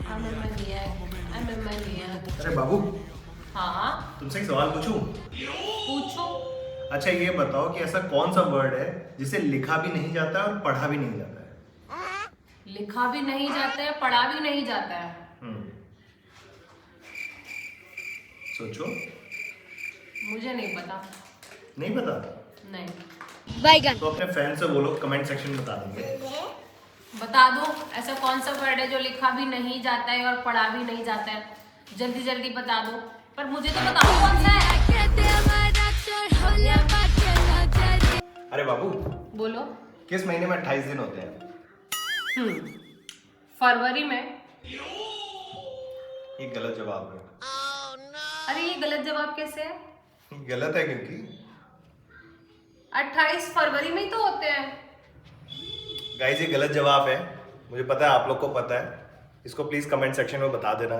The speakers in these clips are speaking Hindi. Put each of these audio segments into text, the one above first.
I'm a maniac. I'm a maniac. अरे बाबू, हाँ, तुमसे एक सवाल पूछूं? पूछो। अच्छा ये बताओ कि ऐसा कौन सा वर्ड है जिसे लिखा भी नहीं जाता और पढ़ा भी नहीं जाता है? लिखा भी नहीं जाता है, पढ़ा भी नहीं जाता है। हम्म, सोचो। मुझे नहीं पता। नहीं पता? नहीं। तो अपने फ्रेंड से बोलो, कमेंट सेक्शन में बता देंगे। बता दो, ऐसा कौन सा वर्ड है जो लिखा भी नहीं जाता है और पढ़ा भी नहीं जाता है? जल्दी जल्दी बता दो। पर मुझे तो बताओ कौन सा है। अरे बाबू, बोलो। किस महीने में 28 दिन होते हैं? फरवरी में। ये गलत जवाब है। अरे ये गलत जवाब कैसे है? गलत है क्योंकि 28 फरवरी में ही तो होते हैं। गाइस ये गलत जवाब है। मुझे पता है, आप लोग को पता है। इसको प्लीज कमेंट सेक्शन में बता देना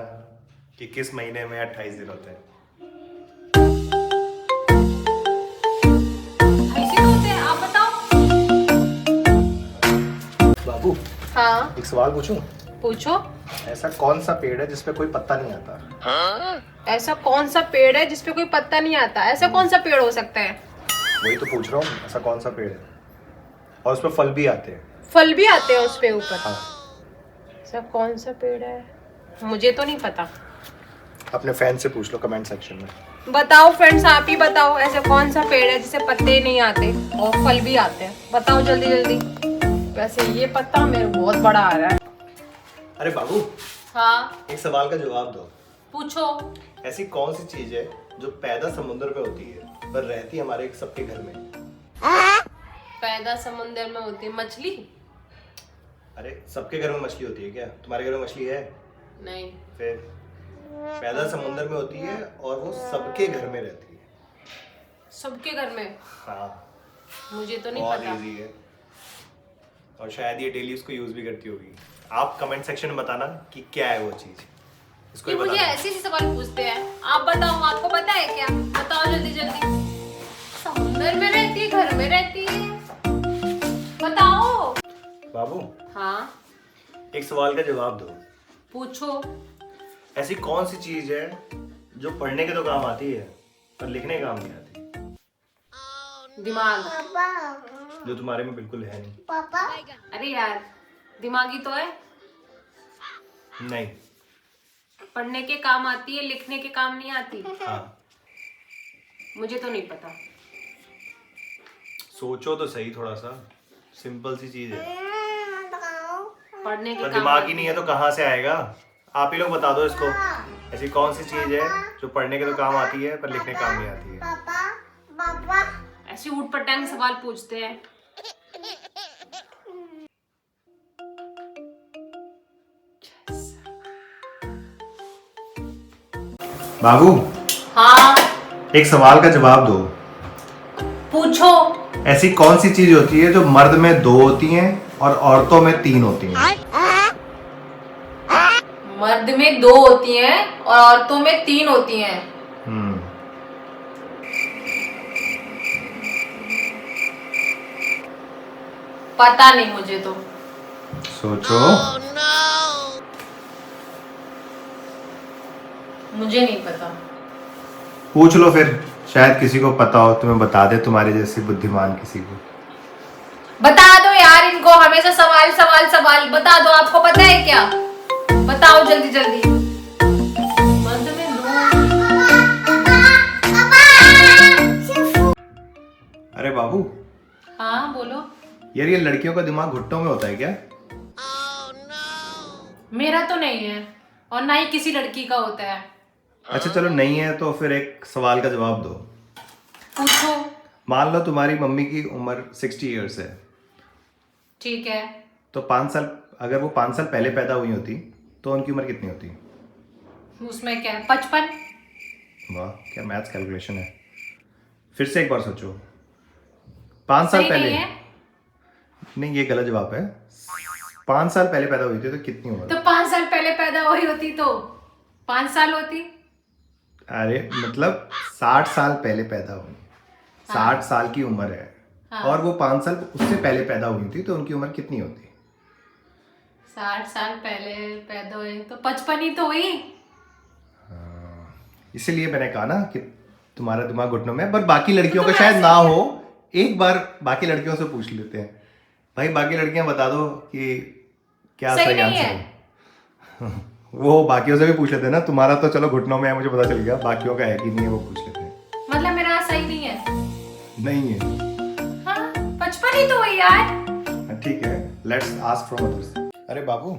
कि किस महीने में 28 दिन होते हैं। ऐसे तो होते हैं, आप बताओ। बाबू, हाँ, एक सवाल पूछूं? पूछो। ऐसा कौन सा पेड़ है जिसपे कोई पत्ता नहीं आता? ऐसा कौन सा पेड़ है जिसपे कोई पत्ता नहीं आता? ऐसा कौन सा पेड़ हो सकता है? वही तो पूछ रहा हूँ, ऐसा कौन सा पेड़ है और उसपे फल भी आते हैं? फल भी आते हैं उसपे ऊपर? हाँ। ऐसा कौन सा पेड़ है? मुझे तो नहीं पता। अपने फैन से पूछ लो कमेंट सेक्शन में। बताओ फ्रेंड्स, आप ही बताओ, ऐसा कौन सा पेड़ है जिसे पत्ते नहीं आते और फल भी आते हैं? बताओ जल्दी जल्दी। वैसे ये पत्ता मेरे बहुत बड़ा आ रहा है। अरे बाबू, हाँ, एक सवाल का जवाब दो। पूछो। ऐसी कौन सी चीज है जो पैदा समुद्र में होती है पर रहती हमारे सबके घर में? पैदा समुद्र में होती है? मछली। अरे सबके घर में मछली होती है क्या? तुम्हारे घर में मछली है? नहीं। फिर पैदा समुद्र में होती है और वो सबके घर में रहती है। सबके घर में? हाँ, मुझे तो नहीं बहुत पता। इजी है और शायद ये डेली उसको यूज भी करती होगी। आप कमेंट सेक्शन में बताना कि क्या है वो चीज। इसको ये ही मुझे बताना। ऐसे ही सवाल पूछते हैं। आप बताओ, आपको पता है क्या? बताओ जल्दी जल्दी। समुद्र में रहती है, घर में रहती है, बताओ। बाबू, हाँ, एक सवाल का जवाब दो। पूछो। ऐसी कौन सी चीज है जो पढ़ने के तो काम आती है पर लिखने के काम नहीं आती? दिमाग। जो तुम्हारे में बिल्कुल है नहीं। अरे यार, दिमागी तो है। नहीं। पढ़ने के काम आती है, लिखने के काम नहीं आती। हाँ, मुझे तो नहीं पता। सोचो तो सही, थोड़ा सा सिंपल सी चीज है। पढ़ने के पर काम दिमाग ही आती नहीं है तो कहाँ से आएगा? आप ही लोग बता दो इसको। ऐसी कौन सी चीज है जो पढ़ने के तो काम आती है पर लिखने काम नहीं आती है? ऐसे ऊट पटांग सवाल पूछते हैं। बाबू, हाँ, एक सवाल का जवाब दो। पूछो। ऐसी कौन सी चीज होती है जो मर्द में 2 होती हैं और औरतों में 3 होती हैं? मर्द में 2 होती हैं और औरतों में 3 होती हैं। हम्म, पता नहीं मुझे तो। सोचो। मुझे नहीं पता। पूछ लो फिर, शायद किसी को पता हो, तुम्हें बता दे, तुम्हारे जैसे बुद्धिमान किसी को। बता दो यार, इनको हमेशा सवाल सवाल सवाल। बता दो, आपको पता है क्या? बताओ जल्दी जल्दी। मर्द में 2। अरे बाबू, हाँ, बोलो। यार ये लड़कियों का दिमाग घुट्टों में होता है क्या? मेरा तो नहीं है और ना ही किसी लड़की का होता है। अच्छा चलो, नहीं है तो फिर एक सवाल का जवाब दो। पूछो। मान लो तुम्हारी मम्मी की उम्र 60 ईयर्स है, ठीक है। तो 5 साल, अगर वो 5 साल पहले पैदा हुई होती तो उनकी उम्र कितनी होती? उसमें क्या है? 55। वाह, क्या मैथ्स कैलकुलेशन है। फिर से एक बार सोचो। 5 साल सही पहले नहीं है? नहीं, ये गलत जवाब है। 5 साल पहले पैदा हुई थी तो कितनी उम्र? तो 5 साल पहले पैदा हुई होती तो 5 साल होती। अरे मतलब 60 साल पहले पैदा हुई, 60 साल की उम्र है। हाँ। और वो 5 साल उससे पहले पैदा हुई थी तो उनकी उम्र कितनी होती? 60 साल पहले पैदा हुए तो 55 ही तो हुई। इसीलिए मैंने कहा ना कि तुम्हारा दिमाग घुटनों में है, पर बाकी लड़कियों का शायद ना हो। एक बार बाकी लड़कियों से पूछ लेते हैं। भाई बाकी लड़कियां बता दो कि क्या सही सही नहीं आंसर है। वो बाकियों से भी पूछ लेते हैं ना। तुम्हारा तो चलो घुटनों में है, मुझे पता चल गया, बाकियों का है कि नहीं है वो पूछ लेते हैं। मतलब मेरा सही नहीं है। नहीं है। हाँ 55 ही तो हुई यार। ठीक है, लेट्स आस्क फ्रॉम अदर्स। अरे बाबू,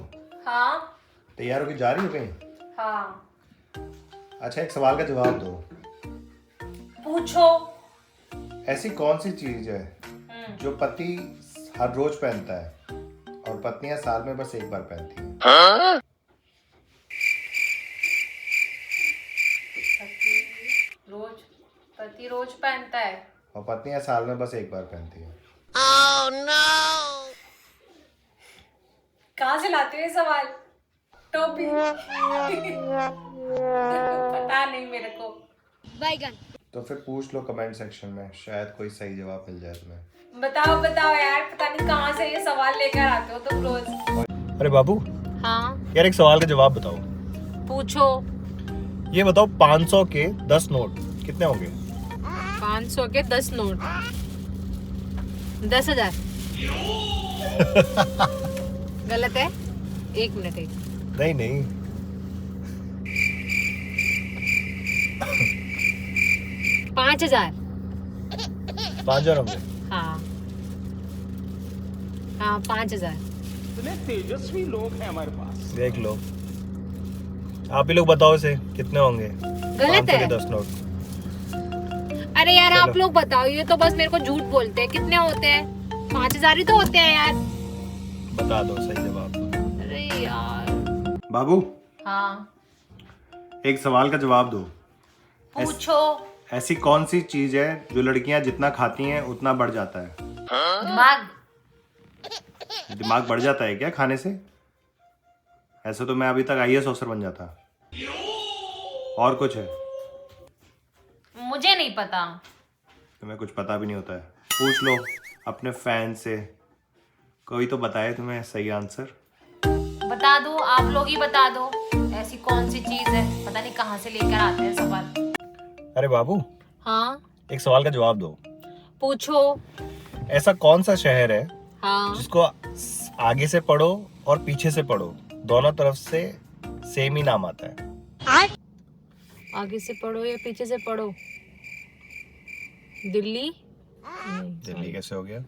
हाँ तैयार होके जा रही हो कहीं? हाँ अच्छा, एक सवाल का जवाब दो। पूछो। ऐसी कौन सी चीज है जो पति हर रोज पहनता है और पत्नियां साल में बस एक बार पहनती हैं? पति रोज पहनता है और पत्नियां साल में बस एक बार पहनती हैं। कहाँ से लाते हो ये सवाल? टोपी। पता नहीं मेरे को। तो फिर पूछ लो कमेंट सेक्शन में, शायद कोई सही जवाब मिल जाए तुम्हें। बताओ बताओ यार, पता नहीं कहाँ से ये सवाल लेकर आते हो तुम रोज। अरे बाबू, हाँ यार एक सवाल का जवाब बताओ। पूछो। ये बताओ, 500 के 10 नोट कितने होंगे? 500 के 10 नोट 10,000। गलत है? 1 मिनट एक। नहीं नहीं, 5,000। 5,000 होंगे। हाँ हाँ 5,000। इतने तेजस्वी लोग हैं हमारे पास। देख लो, आप ही लोग बताओ इसे कितने होंगे? गलत 500 है। के 10 नोट। अरे यार चलो। आप लोग बताओ, ये तो बस मेरे को झूठ बोलते हैं। कितने होते हैं? 5,000 ही तो होते हैं यार। बता दो सही जवाब। अरे यार। बाबू, हाँ एक सवाल का जवाब दो। पूछो। ऐसी कौन सी चीज है जो लड़कियां जितना खाती हैं उतना बढ़ जाता है? दिमाग। दिमाग बढ़ जाता है क्या खाने से? ऐसे तो मैं अभी तक IAS ऑफिसर बन जाता। और कुछ है? मुझे नहीं पता। तुम्हें कुछ पता भी नहीं होता है? पूछ लो अपने फैन से, कोई तो बताए तुम्हें सही आंसर। बता दो, आप लोग ही बता दो। ऐसी कौन सी चीज है? पता नहीं कहाँ से लेकर आते हैं सवाल। अरे बाबू, हाँ एक सवाल का जवाब दो। पूछो। ऐसा कौन सा शहर है हाँ जिसको आगे से पढ़ो और पीछे से पढ़ो, दोनों तरफ से सेम ही नाम आता है? आगे से पढ़ो या पीछे से पढ़ो? दिल्ली नहीं, दिल्ली कैसे हो गया?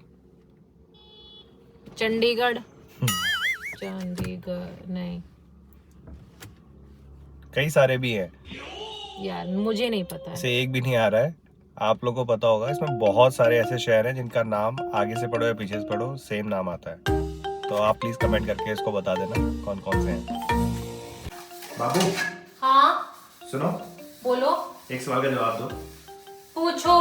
चंडीगढ़। चंडीगढ़ नहीं कई सारे भी हैं, यार, मुझे नहीं पता है। इसे एक भी नहीं आ रहा है। आप लोगों को पता होगा, इसमें बहुत सारे ऐसे शहर हैं जिनका नाम आगे से पढ़ो या पीछे से पढ़ो सेम नाम आता है। तो आप प्लीज कमेंट करके इसको बता देना कौन कौन से हैं। बाबू हाँ सुनो, बोलो। एक सवाल का जवाब दो। पूछो।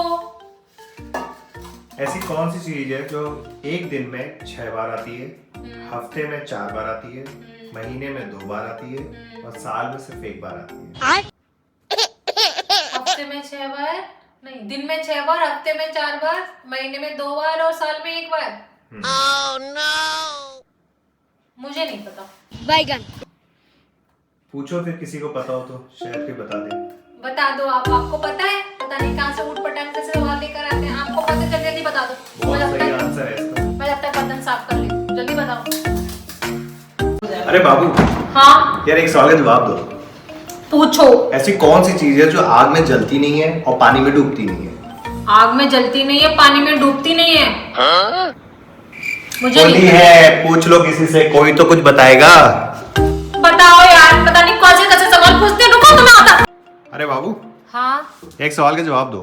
ऐसी कौन सी चीज है जो एक दिन में 6 बार आती है, हफ्ते में 4 बार आती है, महीने में 2 बार आती है और साल में सिर्फ 1 बार आती है? हफ्ते में 6 बार नहीं, दिन में 6 बार, हफ्ते में 4 बार, महीने में 2 बार और साल में 1 बार। मुझे नहीं पता। पूछो फिर, किसी को पता हो तो शायद कोई बता दे। बता दो आप। आपको पता है? पता नहीं कहाँ से उठ पटांग से सवाल लेकर आते हैं। आपको पता, जल्दी जल्दी बता दो। बहुत मैं जब सही तक आंसर है इसका। बर्तन साफ कर लेती, जल्दी बताओ। अरे बाबू, हाँ यार एक सवाल का जवाब दो। पूछो। ऐसी कौन सी चीज है जो आग में जलती नहीं है और पानी में डूबती नहीं है? आग में जलती नहीं है, पानी में डूबती नहीं है। मुझे नहीं नहीं है, पूछ लो किसी से, कोई तो कुछ बताएगा। बताओ यार, पता नहीं कौन से सवाल पूछते हैं। रुको, तुम्हें आता। अरे बाबू, हाँ एक सवाल का जवाब दो।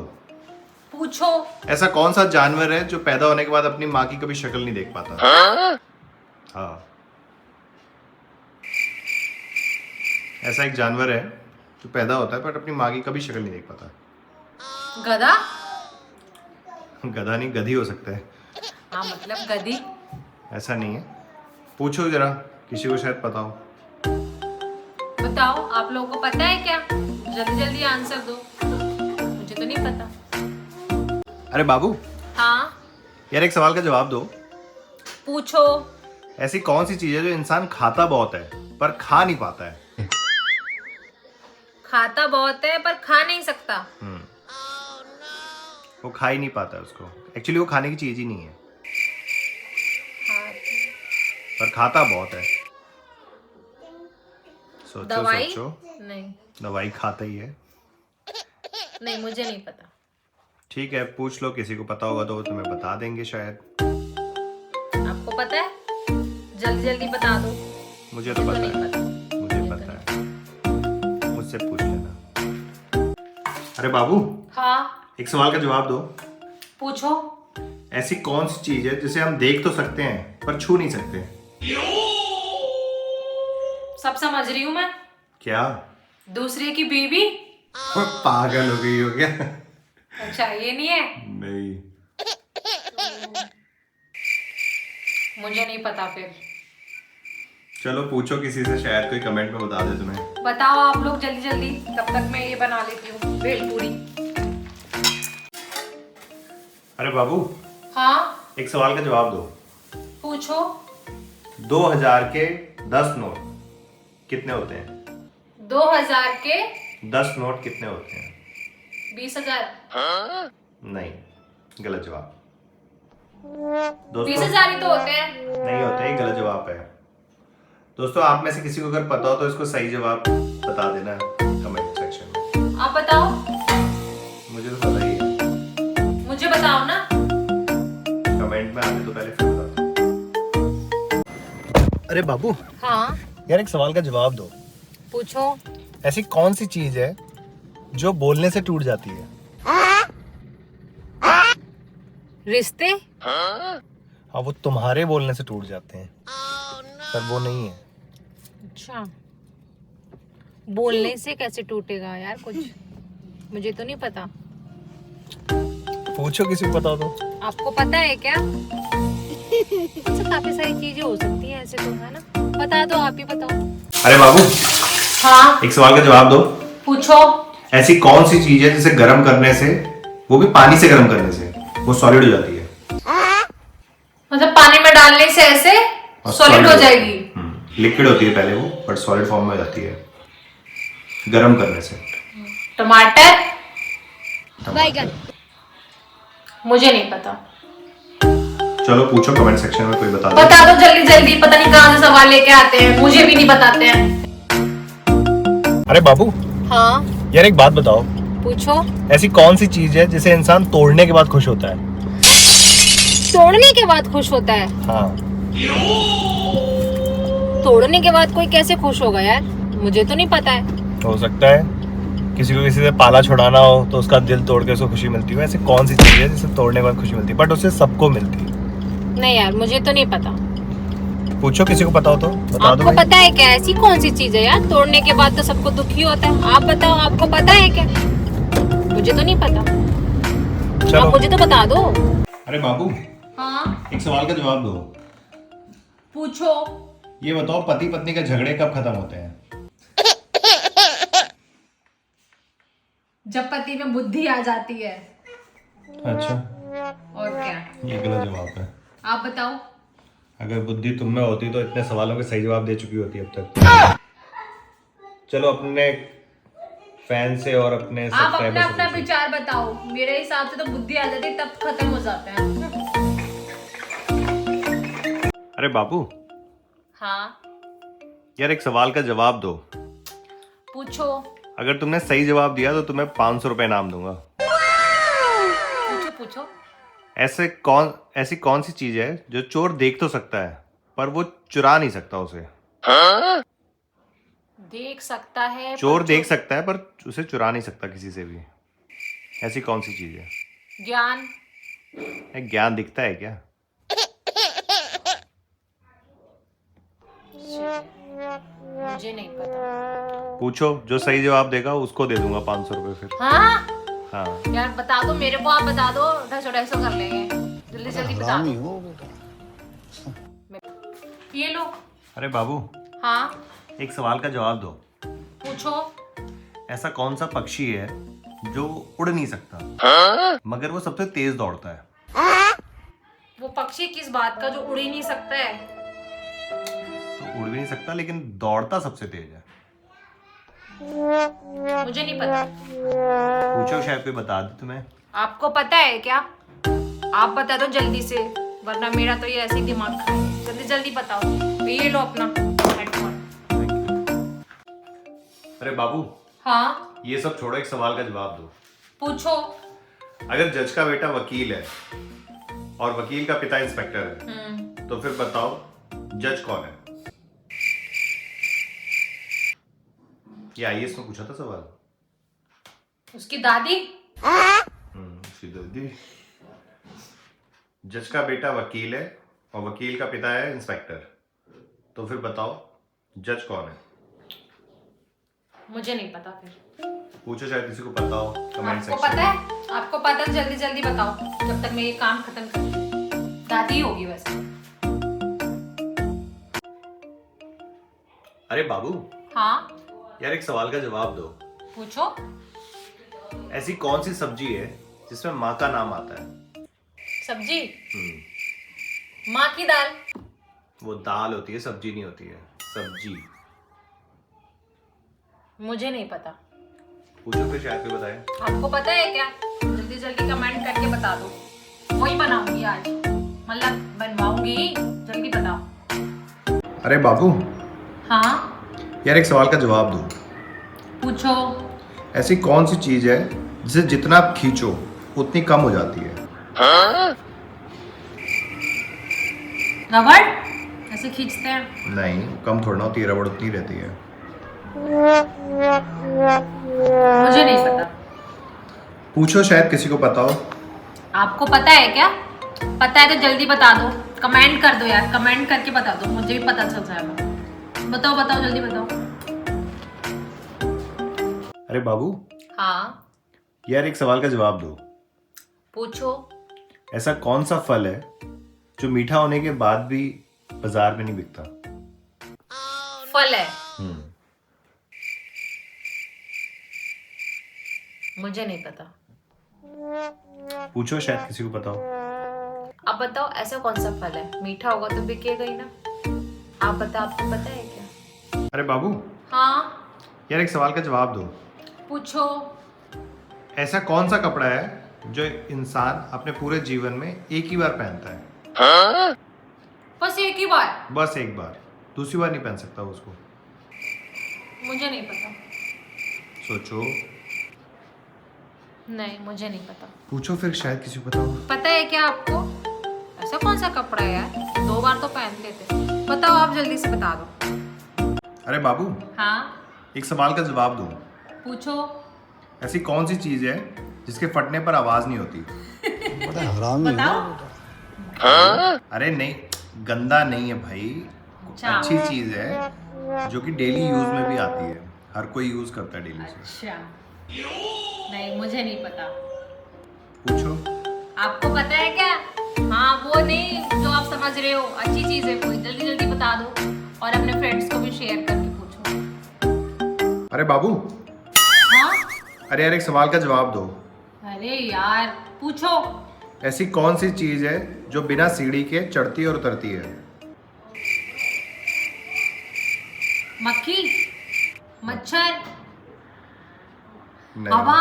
पूछो। ऐसा कौन सा जानवर है जो पैदा होने के बाद अपनी माँ की कभी शक्ल नहीं देख पाता? हाँ, ऐसा एक जानवर है जो पैदा होता है पर अपनी माँ की कभी शक्ल नहीं देख पाता। गधा। गधा नहीं, गधी हो सकता है। हाँ मतलब गधी। ऐसा नहीं है, पूछो जरा, किसी को शायद पता हो। बताओ, आप लोगों को पता है क्या? जल्दी जल्दी आंसर दो, मुझे तो नहीं पता। अरे बाबू, हाँ यार एक सवाल का जवाब दो। पूछो। ऐसी कौन सी चीज है जो इंसान खाता बहुत है पर खा नहीं पाता है? खाता बहुत है पर खा नहीं सकता। वो खा ही नहीं पाता है उसको। एक्चुअली वो खाने की चीज ही नहीं है पर खाता बहुत है। सोचो दवाई? सोचो। नहीं दवाई खाता ही है। नहीं, मुझे नहीं पता। ठीक है, पूछ लो, किसी को पता होगा तो वो तुम्हें बता देंगे शायद। आपको पता है? जल्दी जल्दी बता दो। मुझे तो पता नहीं है। पता। मुझे पता है, मुझसे पूछ लेना। अरे बाबू, हाँ, एक सवाल का जवाब दो। पूछो। ऐसी कौन सी चीज है जिसे हम देख तो सकते हैं पर छू नहीं सकते? सब समझ रही हूँ मैं। क्या? दूसरे की बीवी। पागल हो गई हो क्या? अच्छा, ये नहीं है। नहीं। मुझे नहीं पता फिर। चलो पूछो किसी से, शायद कोई कमेंट में बता दे तुम्हें। बताओ आप लोग जल्दी जल्दी, तब तक मैं ये बना लेती हूँ भेलपूरी। अरे बाबू, हाँ, एक सवाल का जवाब दो। पूछो। 2000 के 10 नोट कितने होते हैं? 2000 के 10 नोट कितने होते हैं? 20,000। नहीं, गलत जवाब। 20,000 ही तो होते हैं। नहीं होते, ही गलत जवाब है। दोस्तों, आप में से किसी को अगर पता हो तो इसको सही जवाब बता देना कमेंट सेक्शन में। आप बताओ। मुझे तो पता ही है। मुझे बताओ ना। कमेंट में आने तो पहले फिर बता। अरे बाबू, हाँ, यार एक सवाल का जवाब दो। पूछो। ऐसी कौन सी चीज है जो बोलने से टूट जाती है? रिश्ते। हाँ, वो तुम्हारे बोलने से टूट जाते हैं पर वो नहीं है। अच्छा, बोलने से कैसे टूटेगा यार कुछ? मुझे तो नहीं पता। पूछो, किसी को पता हो तो। आपको पता है क्या? अच्छा, काफी सारी चीजें हो सकती हैं ऐसे तो, है ना? बता दो, आप ही बताओ। अरे बाबू, हाँ, एक सवाल का जवाब दो। पूछो। ऐसी कौन सी चीज है जिसे गर्म करने से, वो भी पानी से गर्म करने से, वो सॉलिड हो जाती है? मतलब पानी में डालने से ऐसे सॉलिड हो जाएगी? लिक्विड होती है पहले वो, बट सॉलिड फॉर्म में हो जाती है गर्म करने से। टमाटर। बैगन। मुझे नहीं पता। चलो पूछो, कमेंट सेक्शन में कोई बता दो। बता दो जल्दी जल्दी, पता नहीं कहां से सवाल लेके आते हैं, मुझे भी नहीं बताते हैं। अरे बाबू, हाँ, यार एक बात बताओ। पूछो। ऐसी कौन सी चीज है जिसे इंसान तोड़ने के बाद खुश होता है? तोड़ने के बाद खुश होता है? हाँ। तोड़ने के बाद कोई कैसे खुश होगा यार? मुझे तो नहीं पता है। हो सकता है किसी को किसी से पाला छुड़ाना हो तो उसका दिल तोड़ के उसको खुशी मिलती है। ऐसी कौन सी चीज है जिसे तोड़ने के बाद खुशी मिलती है, बट उसे सबको मिलती है? नहीं यार, मुझे तो नहीं पता। पूछो, किसी को पता हो तो बता दो। आपको पता है क्या ऐसी कौन सी चीज है यार? तोड़ने के बाद तो सबको दुखी होता है। आप बताओ, आपको पता है क्या? मुझे तो नहीं पता। चलो। आप मुझे तो बता दो। अरे बाबू, हाँ, एक सवाल का जवाब दो। पूछो। ये बताओ, पति पत्नी के झगड़े कब खत्म होते हैं? जब पति में बुद्धि आ जाती है। अच्छा, और क्या? ये गलत जवाब है। आप बताओ। अगर बुद्धि तुम में होती तो इतने सवालों के सही जवाब दे चुकी होती अब तक। चलो अपने फैन से और अपने आप अपना सब्सक्राइबर अपना से विचार बताओ। मेरे हिसाब से तो बुद्धि आ जाती है तब खत्म हो जाता है। अरे बाबू, हाँ, यार एक सवाल का जवाब दो। पूछो। अगर तुमने सही जवाब दिया तो तुम्हें 500 रुपए इनाम दूंगा। पूछो पूछो। ऐसी कौन सी चीज है जो चोर देख तो सकता है पर वो चुरा नहीं सकता उसे? देख सकता है, चोर देख सकता है पर उसे चुरा नहीं सकता किसी से भी। ऐसी कौन सी चीज है? ज्ञान। ज्ञान दिखता है क्या? मुझे नहीं पता। पूछो, जो सही जवाब देगा उसको दे दूंगा 500 रुपए फिर। हाँ हाँ यार, बता दो मेरे को, आप बता दो, 250 कर लेंगे। जल्दी जल्दी बता दो। ये लो। अरे बाबू, हाँ, एक सवाल का जवाब दो। पूछो। ऐसा कौन सा पक्षी है जो उड़ नहीं सकता मगर वो सबसे तेज दौड़ता है? वो पक्षी किस बात का जो उड़ ही नहीं सकता है? उड़ भी नहीं सकता, लेकिन दौड़ता सबसे तेज है। मुझे नहीं पता। पूछो, शायद कोई बता दे तुम्हें। आपको पता है क्या? आप बता दो जल्दी से, वरना मेरा तो ये ऐसे ही दिमाग खाए। जल्दी जल्दी बताओ। तो ये लो अपना हेडफोन। अरे बाबू, हाँ ये सब छोड़ो, एक सवाल का जवाब दो। पूछो। अगर जज का बेटा वकील है और वकील का पिता इंस्पेक्टर है, तो फिर बताओ जज कौन है? ये आईएएस में पूछा था सवाल। उसकी दादी। उसकी दादी। जज का बेटा वकील है और वकील का पिता है इंस्पेक्टर, तो फिर बताओ जज कौन है? मुझे नहीं पता। फिर पूछो, शायद किसी को पता हो कमेंट आपको सेक्शन पता है? आपको पता है? जल्दी जल्दी बताओ, जब तक मैं ये काम खत्म कर। दादी होगी वैसे। अरे बाबू, हाँ यार एक सवाल का जवाब दो। पूछो। ऐसी कौन सी सब्जी है जिसमें माँ का नाम आता है? सब्जी? माँ की दाल। वो दाल होती है, सब्जी नहीं होती है। सब्जी। मुझे नहीं पता। पूछो फिर, शायद कोई बताए। आपको पता है क्या? जल्दी जल्दी कमेंट करके बता दो। वही बनाऊंगी आज, मतलब बनवाऊंगी। जल्दी बताओ। अरे बाबू, हाँ यार एक सवाल का जवाब दो। पूछो। ऐसी कौन सी चीज है जिसे जितना आप खींचो उतनी कम हो जाती है? रबड़? ऐसे खींचते हैं? नहीं, कम थोड़ा ना होती है, रबड़ उतनी रहती है। मुझे नहीं पता। पूछो, शायद किसी को पता हो। आपको पता है क्या? पता है तो जल्दी बता दो। कमेंट कर दो यार, कमेंट करके बता दो, मुझे भी पता चल जाएगा। बताओ बताओ, जल्दी बताओ। अरे बाबू, हाँ यार एक सवाल का जवाब दो। पूछो। ऐसा कौन सा फल है जो मीठा होने के बाद भी बाजार में नहीं बिकता? फल है? मुझे नहीं पता। पूछो, शायद किसी को पता हो। आप बताओ, ऐसा कौन सा फल है मीठा होगा तो बिकेगा ही ना। आप बताओ, आपको पता है क्या? अरे बाबू, हाँ यार एक सवाल का जवाब दो। पूछो। ऐसा कौन सा कपड़ा है जो इंसान अपने पूरे जीवन में एक ही बार पहनता है? बस एक ही बार? बस एक बार, दूसरी बार नहीं पहन सकता वो उसको। मुझे नहीं पता। सोचो। नहीं, मुझे नहीं पता। पूछो फिर, शायद किसी को पता हो। पता है क्या आपको? ऐसा कौन सा कपड़ा है यार, 2 बार तो पहन लेते। बताओ, आप जल्दी से बता दो। अरे बाबू, हाँ एक सवाल का जवाब दो। पूछो। ऐसी कौन सी चीज है जिसके फटने पर आवाज नहीं होती? बताओ। अरे नहीं, गंदा नहीं है भाई, अच्छा। अच्छी चीज है जो कि डेली यूज में भी आती है, हर कोई यूज करता है डेली से। अच्छा, नहीं मुझे नहीं पता। पूछो। आपको पता है क्या? हाँ वो नहीं जो आप समझ रहे हो, अच्छी चीज है कोई। जल्दी जल्दी बता दो और अपने फ्रेंड्स को भी शेयर करके पूछो। अरे बाबू, हाँ अरे यार एक सवाल का जवाब दो। अरे यार पूछो। ऐसी कौन सी चीज है जो बिना सीढ़ी के चढ़ती और उतरती है? मक्खी? मच्छर? नहीं। हवा?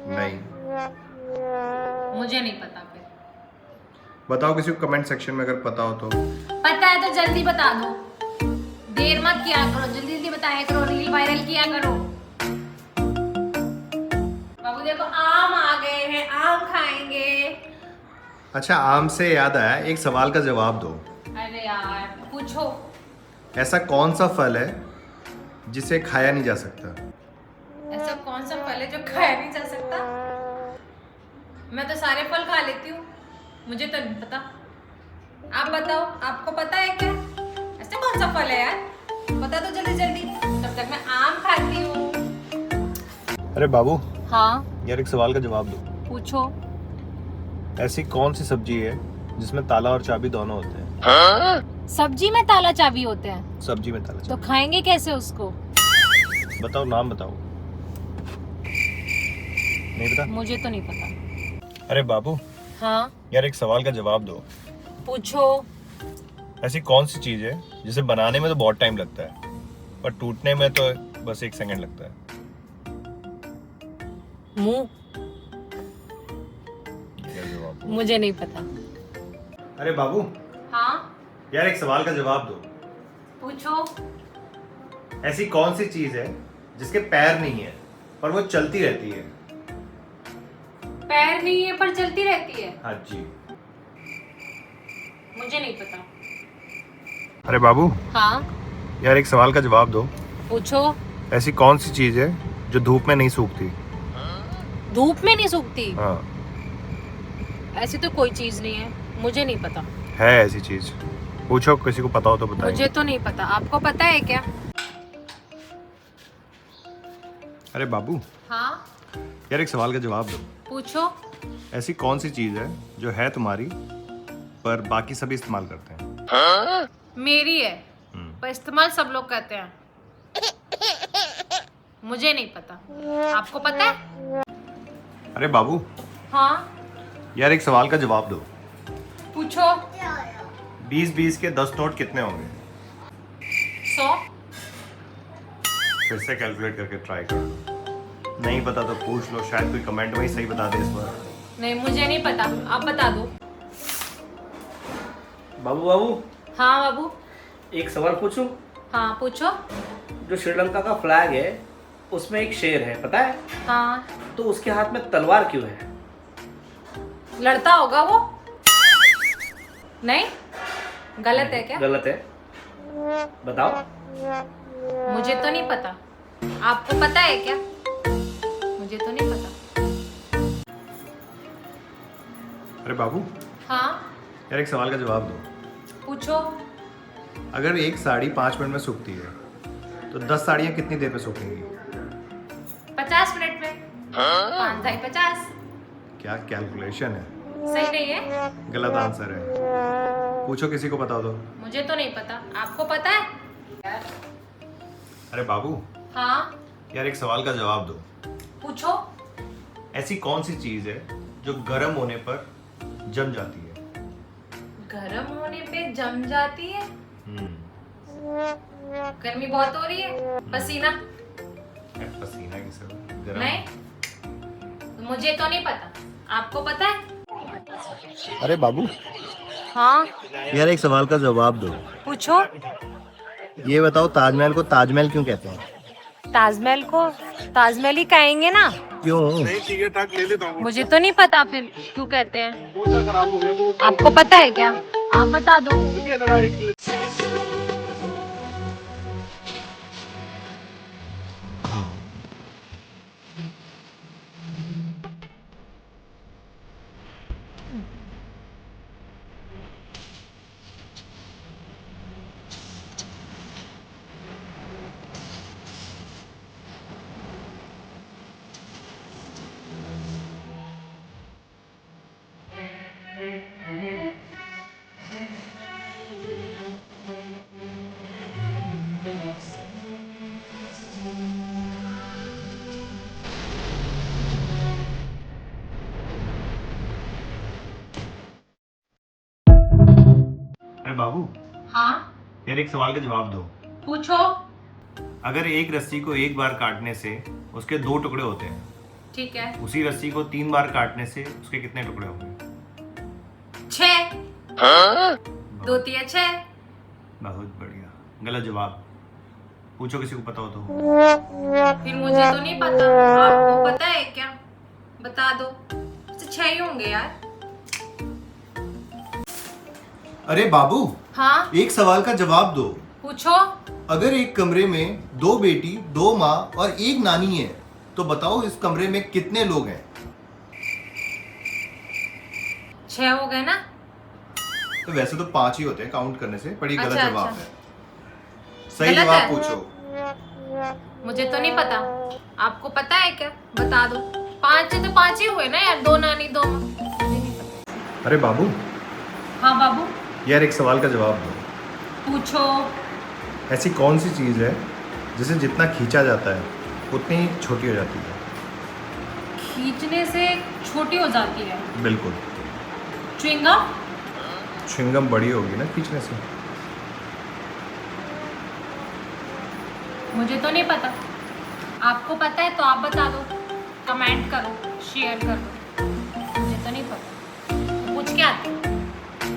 नहीं। मुझे नहीं पता। फिर बताओ किसी को कमेंट सेक्शन में अगर पता हो तो। पता है तो जल्दी बता दो, देर मत किया करो, जल्दी जल्दी बताया करो, रील वायरल किया करो। बाबू देखो, आम आ गए हैं, आम खाएंगे। अच्छा, आम से याद आया, एक सवाल का जवाब दो। अरे यार पूछो। ऐसा कौन सा फल है जिसे खाया नहीं जा सकता? ऐसा कौन सा फल है जो खाया नहीं जा सकता? मैं तो सारे फल खा लेती हूँ, मुझे तो नहीं पता। आप बताओ, आपको पता है क्या? ऐसा कौन सा फल है यार, बता दो जल्दी जल्दी, तब तक मैं आम खाती हूँ। अरे बाबू, हाँ यार एक सवाल का जवाब दो। पूछो। ऐसी कौन सी सब्जी है जिसमें ताला और चाबी दोनों होते हैं? सब्जी में ताला चाबी होते हैं? सब्जी में ताला तो चाबी। खाएंगे कैसे उसको? बताओ, नाम बताओ। नहीं पता? मुझे तो नहीं पता। अरे बाबू, हाँ यार एक सवाल का जवाब दो। पूछो। ऐसी कौन सी चीज है जिसे बनाने में तो बहुत टाइम लगता है पर टूटने में तो बस 1 सेकंड लगता है? मुंह। क्या जवाब? मुझे नहीं पता। अरे बाबू हाँ यार, एक सवाल का जवाब दो। पूछो। ऐसी कौन सी चीज है जिसके पैर नहीं है पर वो चलती रहती है? पैर नहीं है पर चलती रहती है। हाँ जी। मुझे नहीं पता। अरे बाबू हाँ यार, एक सवाल का जवाब दो। पूछो। ऐसी कौन सी चीज है जो धूप में नहीं सूखती? धूप में नहीं सूखती? हाँ, ऐसी तो कोई चीज नहीं है, मुझे नहीं पता। है ऐसी चीज। पूछो, किसी को पता हो तो बताइए। मुझे तो नहीं पता, आपको पता है क्या? अरे बाबू हाँ यार, एक सवाल का जवाब दो। पूछो। ऐसी कौन सी चीज है जो है तुम्हारी पर बाकी सभी इस्तेमाल करते हैं? मेरी है पर इस्तेमाल सब लोग करते हैं। मुझे नहीं पता, आपको पता है? अरे बाबू हाँ यार, एक सवाल का जवाब दो। पूछो। 20-20 के 10 नोट कितने होंगे? 100। फिर से कैलकुलेट करके ट्राई करो। नहीं पता तो पूछ लो, शायद कोई कमेंट में ही सही बता दे इस बार। नहीं मुझे नहीं पता, आप बता दो। बाबू बाबू, हाँ बाबू। एक सवाल पूछूं? हाँ पूछो। जो श्रीलंका का फ्लैग है उसमें एक शेर है, पता है? हाँ तो उसके हाथ में तलवार क्यों है? लड़ता होगा वो। नहीं, गलत है क्या? गलत है, बताओ। मुझे तो नहीं पता, आपको पता है क्या? मुझे तो नहीं पता। अरे बाबू हाँ यार, एक सवाल का जवाब दो। पूछो। अगर एक साड़ी 5 मिनट में सूखती है तो 10 साड़ियाँ कितनी देर में सूखेंगी? 50 मिनट में। 5 × 50। क्या कैलकुलेशन है? सही नहीं है? गलत आंसर है। पूछो, किसी को पता हो तो। मुझे तो नहीं पता, आपको पता है? अरे बाबू हाँ यार, एक सवाल का जवाब दो। पूछो। ऐसी कौन सी चीज है जो गर्म होने पर जम जाती है? गर्म होने पे जम जाती है? गर्मी बहुत हो रही है। पसीना? पसीना की सब गर्म। नहीं, मुझे तो नहीं पता, आपको पता है? अरे बाबू हाँ यार, एक सवाल का जवाब दो। पूछो। ये बताओ, ताजमहल को ताजमहल क्यों कहते हैं? ताजमहल को ताजमहल ही कहेंगे ना। क्यों? मुझे तो नहीं पता फिर क्यों कहते हैं, आपको पता है क्या? आप बता दो। अरे बाबू हाँ यार, एक सवाल का जवाब दो। पूछो। अगर एक रस्सी को एक बार काटने से उसके 2 टुकड़े होते हैं, ठीक है। उसी रस्सी को 3 बार काटने से उसके कितने टुकड़े होंगे? 6। 2 × 6। बहुत बढ़िया। गलत जवाब। पूछो, किसी को पता हो तो। फिर मुझे तो नहीं पता, आपको पता है क्या? बता दो। 6 ही होंगे यार। अरे बाबू हाँ एक सवाल का जवाब दो। पूछो। अगर एक कमरे में 2 बेटी, 2 माँ और 1 नानी है तो बताओ इस कमरे में कितने लोग हैं? 6 हो गए ना? तो वैसे तो 5 ही होते हैं काउंट करने से, पर ये गलत अच्छा, जवाब अच्छा। है। सही गलत जवाब है? पूछो। मुझे तो नहीं पता, आपको पता है क्या? बता दो। 5 है तो 5 ही हुए ना यार, 2 नानी 2 माँ। मुझे नहीं पता। अरे बाबू हाँ बाबू यार, एक सवाल का जवाब दो। पूछो। ऐसी कौन सी चीज़ है जिसे जितना खींचा जाता है उतनी ही छोटी हो जाती है? खींचने से छोटी हो जाती है? बिल्कुल। च्युइंगम? च्युइंगम बड़ी होगी ना खींचने से। मुझे तो नहीं पता, आपको पता है तो आप बता दो, कमेंट करो, शेयर कर दो।